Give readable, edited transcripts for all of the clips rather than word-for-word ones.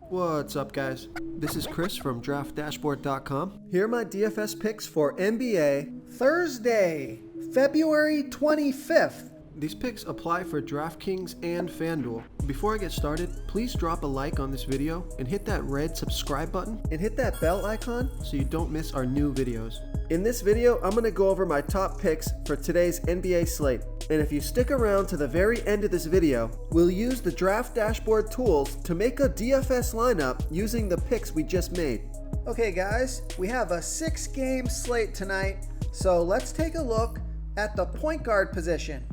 What's up, guys? This is Chris from DraftDashboard.com. Here are my DFS picks for NBA Thursday, February 25th. These picks apply for DraftKings and FanDuel. Before I get started, please drop a like on this video and hit that red subscribe button and hit that bell icon so you don't miss our new videos. In this video, I'm going to go over my top picks for today's NBA slate. And if you stick around to the very end of this video, we'll use the Draft Dashboard tools to make a DFS lineup using the picks we just made. Okay guys, we have a 6-game slate tonight, so let's take a look at the point guard position.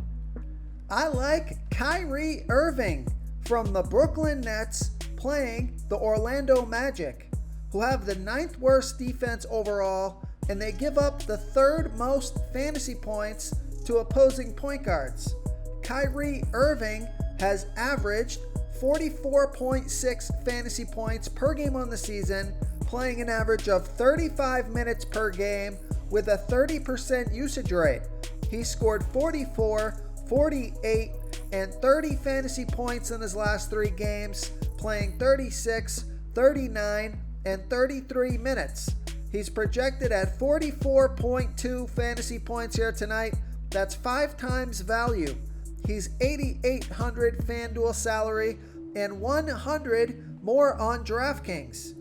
I like Kyrie Irving from the Brooklyn Nets playing the Orlando Magic, who have the 9th worst defense overall, and they give up the 3rd most fantasy points to opposing point guards. Kyrie Irving has averaged 44.6 fantasy points per game on the season, playing an average of 35 minutes per game with a 30% usage rate. He scored 44, 48, and 30 fantasy points in his last 3 games, playing 36, 39, and 33 minutes. He's projected at 44.2 fantasy points here tonight. That's 5 times value. He's 8,800 FanDuel salary and 100 more on DraftKings.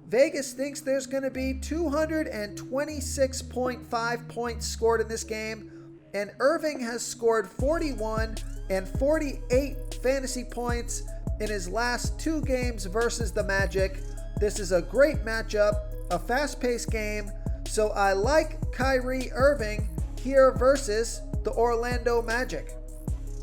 Vegas thinks there's going to be 226.5 points scored in this game, and Irving has scored 41 and 48 fantasy points in his last 2 games versus the Magic. This is a great matchup, a fast-paced game, so I like Kyrie Irving here versus the Orlando Magic.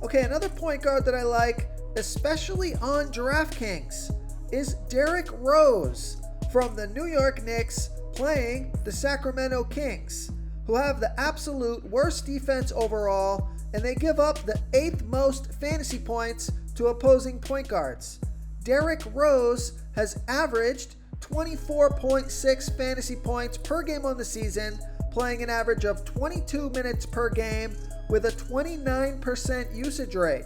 Okay, another point guard that I like, especially on DraftKings, is Derrick Rose from the New York Knicks playing the Sacramento Kings, who have the absolute worst defense overall, and they give up the 8th most fantasy points to opposing point guards. Derrick Rose has averaged 24.6 fantasy points per game on the season, playing an average of 22 minutes per game with a 29% usage rate.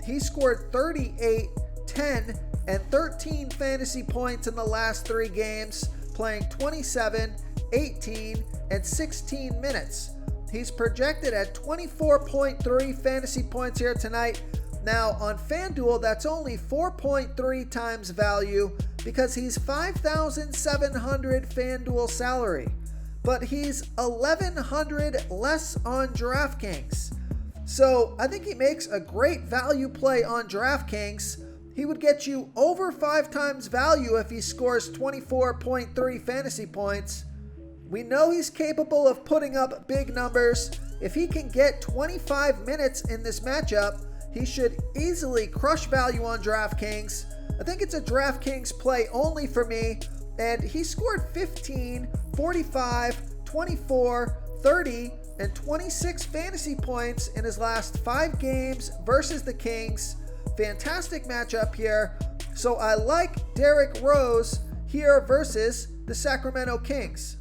He scored 38, 10, and 13 fantasy points in the last 3 games, playing 27, 18, and 16 minutes. He's projected at 24.3 fantasy points here tonight. Now on FanDuel, that's only 4.3 times value because he's 5,700 FanDuel salary, but he's 1,100 less on DraftKings. So I think he makes a great value play on DraftKings. He would get you over 5 times value if he scores 24.3 fantasy points. We know he's capable of putting up big numbers. If he can get 25 minutes in this matchup, he should easily crush value on DraftKings. I think it's a DraftKings play only for me, and he scored 15, 45, 24, 30, and 26 fantasy points in his last 5 games versus the Kings. Fantastic matchup here. So I like Derrick Rose here versus the Sacramento Kings.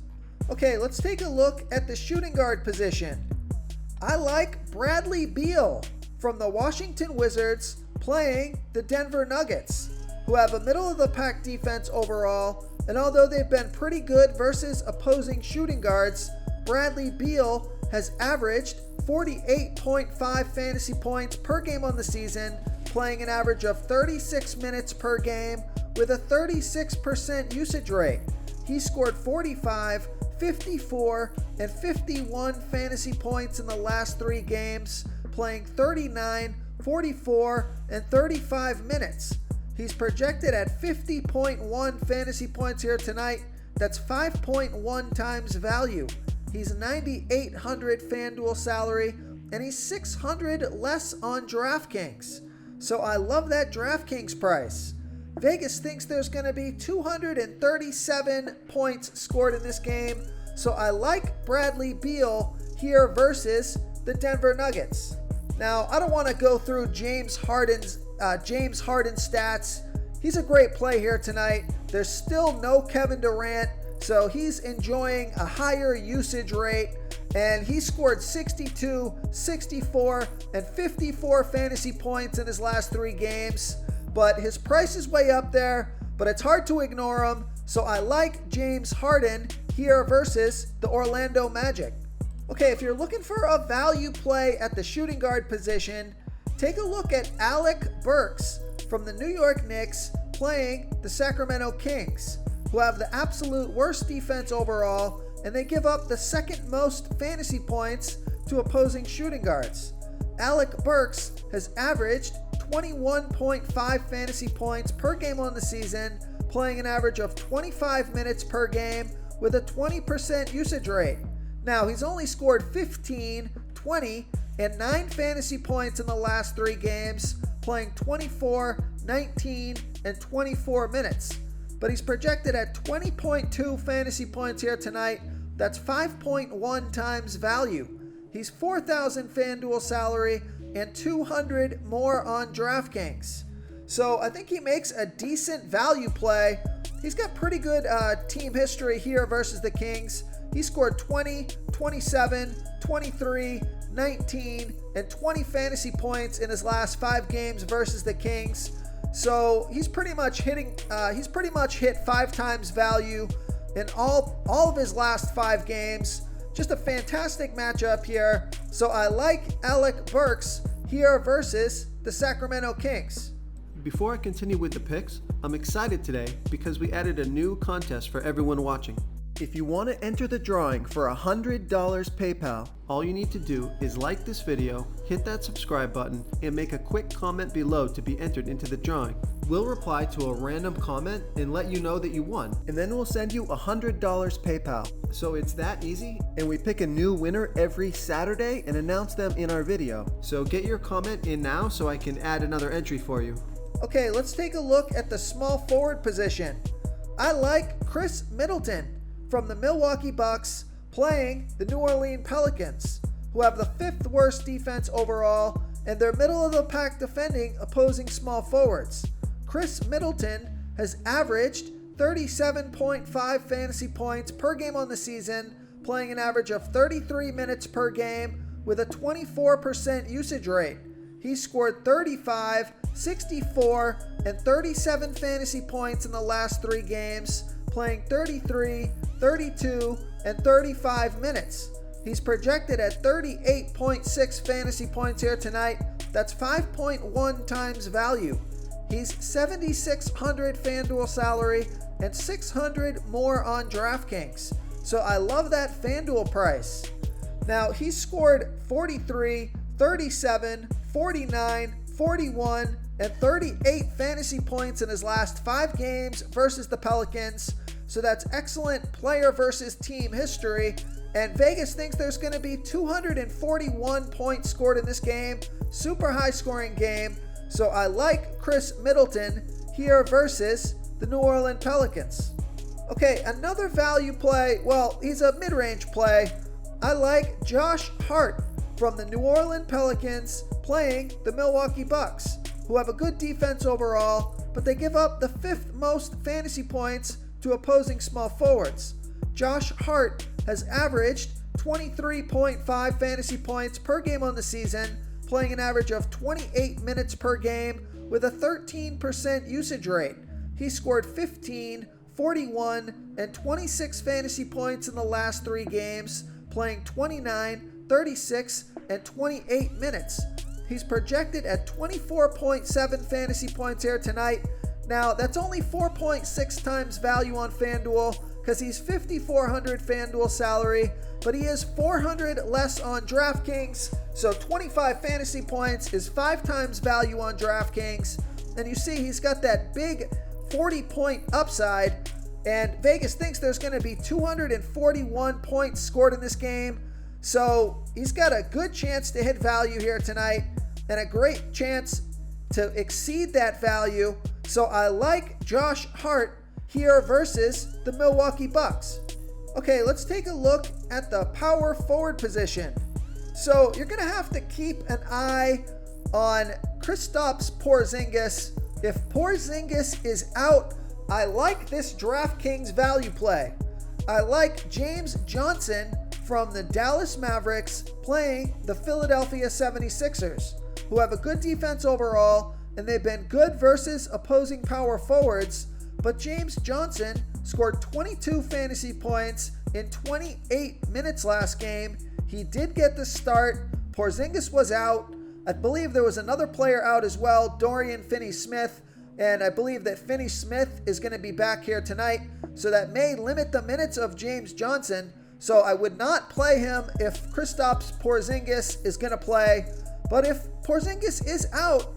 Okay, let's take a look at the shooting guard position. I like Bradley Beal from the Washington Wizards playing the Denver Nuggets, who have a middle-of-the-pack defense overall, and although they've been pretty good versus opposing shooting guards, Bradley Beal has averaged 48.5 fantasy points per game on the season, playing an average of 36 minutes per game with a 36% usage rate. He scored 45, 54, and 51 fantasy points in the last 3 games, playing 39, 44, and 35 minutes. He's projected at 50.1 fantasy points here tonight. That's 5.1 times value. He's 9,800 FanDuel salary, and he's 600 less on DraftKings. So I love that DraftKings price. Vegas thinks there's going to be 237 points scored in this game, so I like Bradley Beal here versus the Denver Nuggets. Now, I don't want to go through James Harden's stats. He's a great play here tonight. There's still no Kevin Durant, so he's enjoying a higher usage rate, and he scored 62, 64, and 54 fantasy points in his last 3 games. But his price is way up there. but it's hard to ignore him, so I like James Harden here versus the Orlando Magic. Okay, if you're looking for a value play at the shooting guard position, take a look at Alec Burks from the New York Knicks playing the Sacramento Kings, who have the absolute worst defense overall, and they give up the second most fantasy points to opposing shooting guards. Alec Burks has averaged 21.5 fantasy points per game on the season, playing an average of 25 minutes per game with a 20% usage rate. Now, he's only scored 15, 20, and 9 fantasy points in the last 3 games, playing 24, 19, and 24 minutes. But he's projected at 20.2 fantasy points here tonight. That's 5.1 times value. He's 4,000 FanDuel salary and 200 more on DraftKings. So I think he makes a decent value play. He's got pretty good team history here versus the Kings. He scored 20, 27, 23, 19, and 20 fantasy points in his last 5 games versus the Kings. So he's pretty much hit 5 times value in all of his last 5 games. Just a fantastic matchup here. So I like Alec Burks here versus the Sacramento Kings. Before I continue with the picks, I'm excited today because we added a new contest for everyone watching. If you want to enter the drawing for $100 PayPal, all you need to do is like this video, hit that subscribe button, and make a quick comment below to be entered into the drawing. We'll reply to a random comment and let you know that you won, and then we'll send you $100 PayPal. So it's that easy, and we pick a new winner every Saturday and announce them in our video. So get your comment in now so I can add another entry for you. Okay, let's take a look at the small forward position. I like Chris Middleton from the Milwaukee Bucks playing the New Orleans Pelicans, who have the 5th worst defense overall, and they're middle of the pack defending opposing small forwards. Chris Middleton has averaged 37.5 fantasy points per game on the season, playing an average of 33 minutes per game with a 24% usage rate. He scored 35, 64, and 37 fantasy points in the last 3 games, playing 33, 32, and 35 minutes. He's projected at 38.6 fantasy points here tonight. That's 5.1 times value. He's 7,600 FanDuel salary and 600 more on DraftKings. So I love that FanDuel price. Now, he scored 43, 37, 49, 41, and 38 fantasy points in his last 5 games versus the Pelicans. So that's excellent player versus team history. And Vegas thinks there's going to be 241 points scored in this game. Super high scoring game. So I like Chris Middleton here versus the New Orleans Pelicans. Okay, another value play. Well, he's a mid-range play. I like Josh Hart from the New Orleans Pelicans playing the Milwaukee Bucks, who have a good defense overall, but they give up the 5th most fantasy points to opposing small forwards. Josh Hart has averaged 23.5 fantasy points per game on the season, playing an average of 28 minutes per game with a 13% usage rate. He scored 15, 41, and 26 fantasy points in the last 3 games, playing 29, 36, and 28 minutes. He's projected at 24.7 fantasy points here tonight. Now, that's only 4.6 times value on FanDuel because he's 5,400 FanDuel salary, but he is 400 less on DraftKings. So 25 fantasy points is 5 times value on DraftKings. And you see he's got that big 40-point upside, and Vegas thinks there's going to be 241 points scored in this game. So he's got a good chance to hit value here tonight and a great chance to exceed that value. So I like Josh Hart here versus the Milwaukee Bucks. Okay, let's take a look at the power forward position. So you're going to have to keep an eye on Kristaps Porzingis. If Porzingis is out, I like this DraftKings value play. I like James Johnson from the Dallas Mavericks playing the Philadelphia 76ers, who have a good defense overall, and they've been good versus opposing power forwards, but James Johnson scored 22 fantasy points in 28 minutes last game. He did get the start. Porzingis was out. I believe there was another player out as well, Dorian Finney-Smith, and I believe that Finney-Smith is going to be back here tonight, so that may limit the minutes of James Johnson. So I would not play him if Kristaps Porzingis is going to play. But if Porzingis is out,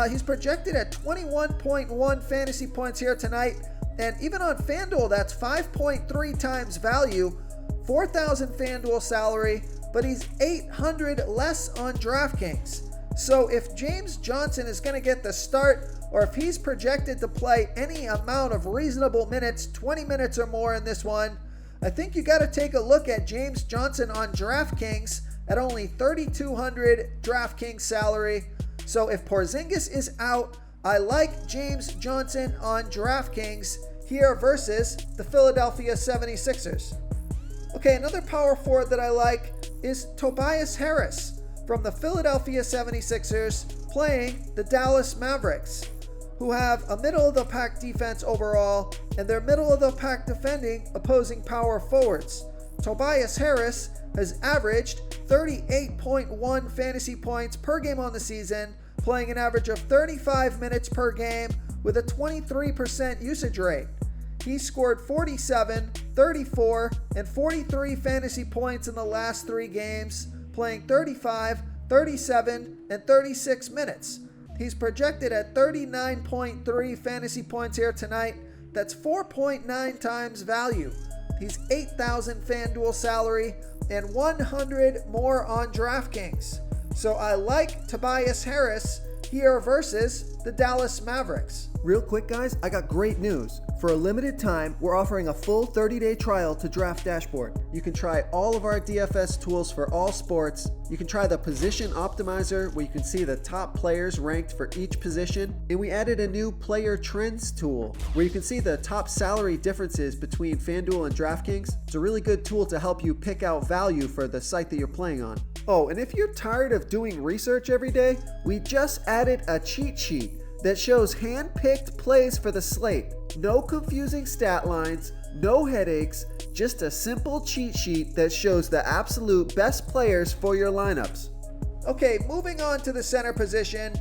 he's projected at 21.1 fantasy points here tonight. And even on FanDuel, that's 5.3 times value, 4,000 FanDuel salary, but he's 800 less on DraftKings. So if James Johnson is going to get the start, or if he's projected to play any amount of reasonable minutes, 20 minutes or more in this one, I think you got to take a look at James Johnson on DraftKings at only 3,200 DraftKings salary. So if Porzingis is out, I like James Johnson on DraftKings here versus the Philadelphia 76ers. Okay, another power forward that I like is Tobias Harris from the Philadelphia 76ers playing the Dallas Mavericks, who have a middle-of-the-pack defense overall, and they're middle-of-the-pack defending opposing power forwards. Tobias Harris has averaged 38.1 fantasy points per game on the season, playing an average of 35 minutes per game with a 23% usage rate. He scored 47, 34, and 43 fantasy points in the last 3 games, playing 35, 37, and 36 minutes. He's projected at 39.3 fantasy points here tonight. That's 4.9 times value. He's 8,000 FanDuel salary and 100 more on DraftKings. So I like Tobias Harris here versus the Dallas Mavericks. Real quick, guys, I got great news. For a limited time, we're offering a full 30-day trial to Draft Dashboard. You can try all of our DFS tools for all sports. You can try the Position Optimizer, where you can see the top players ranked for each position. And we added a new Player Trends tool, where you can see the top salary differences between FanDuel and DraftKings. It's a really good tool to help you pick out value for the site that you're playing on. Oh, and if you're tired of doing research every day, we just added a cheat sheet that shows hand-picked plays for the slate. No confusing stat lines, no headaches, just a simple cheat sheet that shows the absolute best players for your lineups. Okay, moving on to the center position.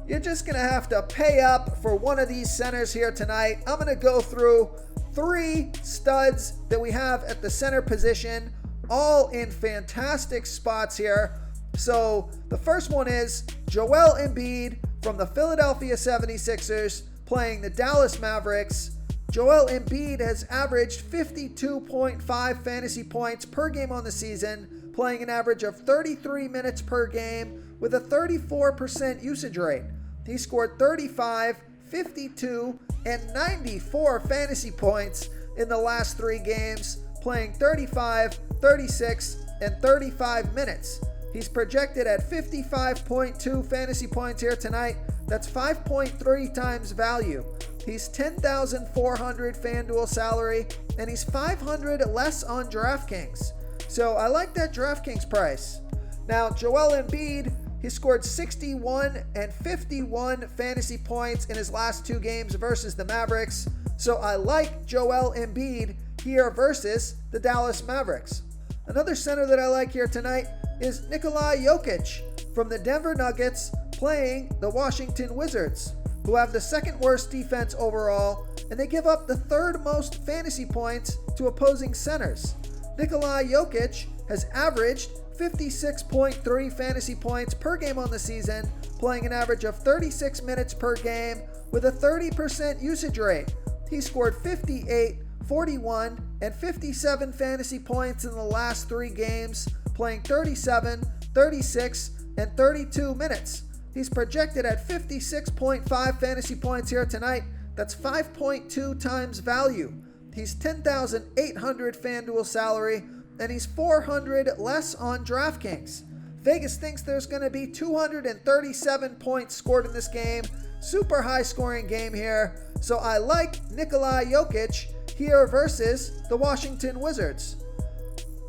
You're just going to have to pay up for one of these centers here tonight. I'm going to go through 3 studs that we have at the center position, all in fantastic spots here. So the first one is Joel Embiid from the Philadelphia 76ers playing the Dallas Mavericks. Joel Embiid has averaged 52.5 fantasy points per game on the season, playing an average of 33 minutes per game with a 34% usage rate. He scored 35, 52, and 94 fantasy points in the last 3 games, playing 35, 36, and 35 minutes. He's projected at 55.2 fantasy points here tonight. That's 5.3 times value. He's 10,400 FanDuel salary, and he's 500 less on DraftKings. So I like that DraftKings price. Now, Joel Embiid, he scored 61 and 51 fantasy points in his last 2 games versus the Mavericks. So I like Joel Embiid here versus the Dallas Mavericks. Another center that I like here tonight is Nikola Jokic from the Denver Nuggets playing the Washington Wizards, who have the 2nd worst defense overall, and they give up the 3rd most fantasy points to opposing centers. Nikola Jokic has averaged 56.3 fantasy points per game on the season, playing an average of 36 minutes per game with a 30% usage rate. He scored 58, 41, and 57 fantasy points in the last 3 games, playing 37, 36, and 32 minutes. He's projected at 56.5 fantasy points here tonight. That's 5.2 times value. He's 10,800 FanDuel salary, and he's 400 less on DraftKings. Vegas thinks there's going to be 237 points scored in this game. Super high scoring game here. So I like Nikola Jokic here versus the Washington Wizards.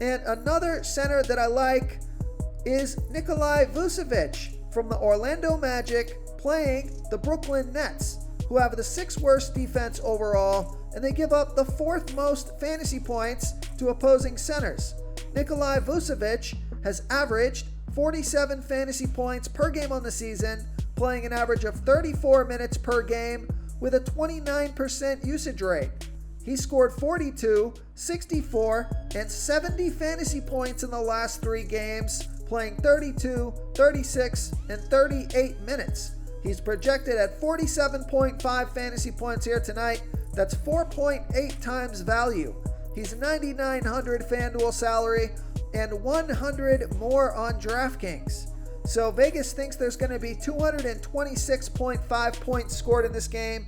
And another center that I like is Nikola Vucevic from the Orlando Magic playing the Brooklyn Nets. who have the 6th worst defense overall, and they give up the 4th most fantasy points to opposing centers. Nikola Vucevic has averaged 47 fantasy points per game on the season, playing an average of 34 minutes per game with a 29% usage rate. He scored 42, 64, and 70 fantasy points in the last 3 games, playing 32, 36, and 38 minutes. He's projected at 47.5 fantasy points here tonight. That's 4.8 times value. He's 9,900 FanDuel salary and 100 more on DraftKings. So Vegas thinks there's going to be 226.5 points scored in this game.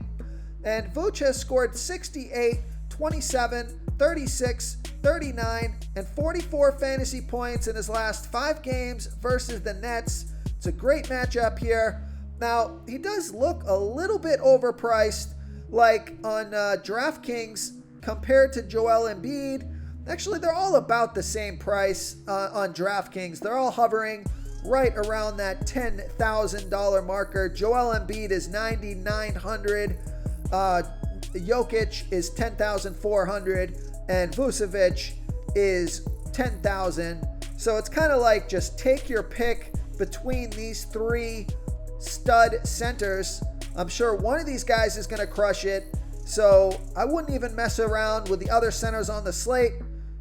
And Vooch has scored 68, 27, 36, 39, and 44 fantasy points in his last 5 games versus the Nets. It's a great matchup here. Now, he does look a little bit overpriced, like on DraftKings compared to Joel Embiid. Actually, they're all about the same price on DraftKings. They're all hovering right around that $10,000 marker. Joel Embiid is $9,900. Jokic is $10,400, and Vucevic is $10,000. So it's kind of like just take your pick between these 3 stud centers. I'm sure one of these guys is going to crush it. So I wouldn't even mess around with the other centers on the slate.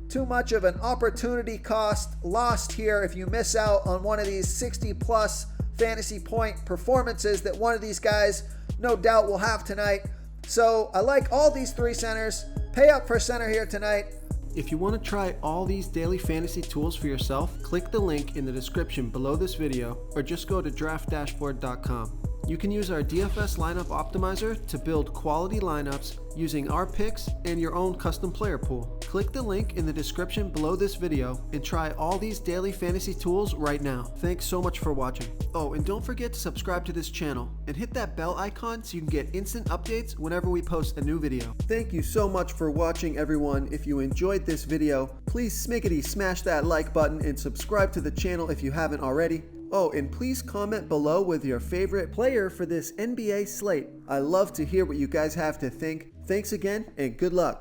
Too much of an opportunity cost lost here if you miss out on one of these 60 plus fantasy point performances that one of these guys no doubt will have tonight. So I like all these 3 centers. Pay up for center here tonight. If you want to try all these daily fantasy tools for yourself, click the link in the description below this video or just go to draftdashboard.com. You can use our DFS lineup optimizer to build quality lineups using our picks and your own custom player pool. Click the link in the description below this video and try all these daily fantasy tools right now. Thanks so much for watching. Oh, and don't forget to subscribe to this channel and hit that bell icon so you can get instant updates whenever we post a new video. Thank you so much for watching, everyone. If you enjoyed this video, please smash that like button and subscribe to the channel if you haven't already. Oh, and please comment below with your favorite player for this NBA slate. I love to hear what you guys have to think. Thanks again, and good luck.